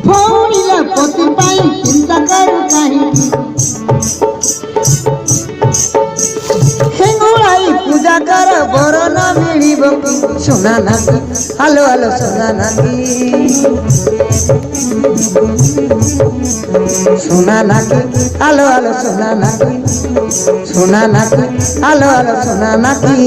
भौणीला पति पाई चिंता करू काही हेंगुळाई पूजा कर बर न मिलिब सोना नागी हालो हालो सोना नागी सोना नागी हालो हालो सोना नागी सोना नागी हालो हालो सोना नागी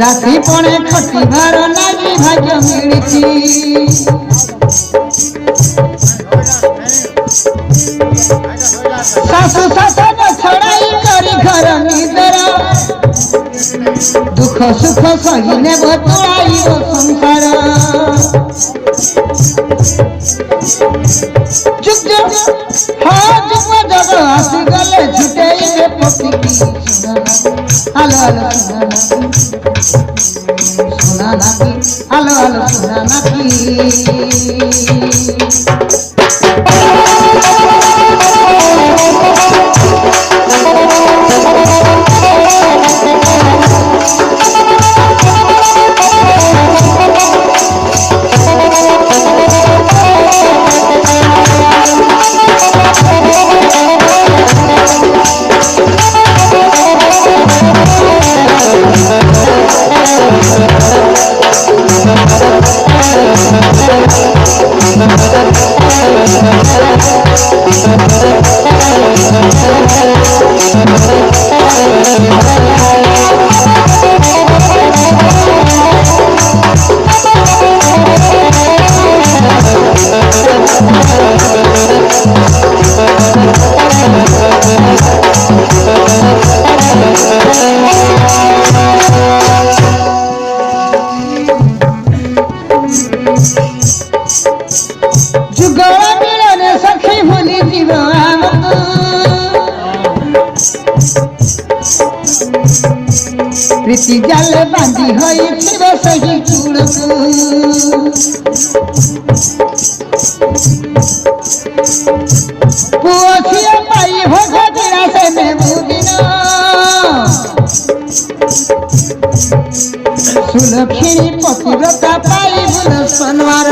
राशि पणे खटी भार नागी भाग्य मिली सासु शासन छड़ाई करी घर निदर दुख सुख सहिने बतुलाई संसार जुग हाँ जुग जग आसी गले झुटे पति की हालो हालो सोना नागी हालो हालो सोना नागी प्रीति जाल बांधी होई थिव सही चूड़कू पुओ झियो पाई भोग दिना से में बुदिना सुलक्षणी पतिव्रता पाई बुल सनवार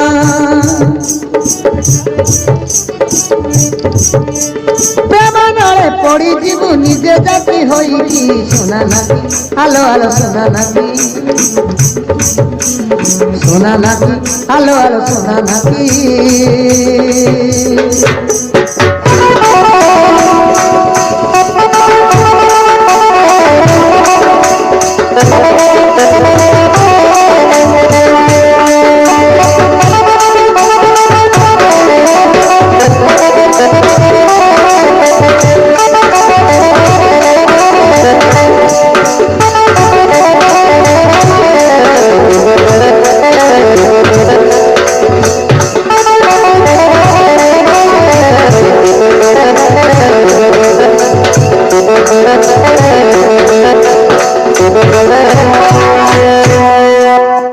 पड़ी जीवु निजे जाति होई की सोना नागी हालो हालो सोना नागी सोना नागी हालो हालो सोना नागी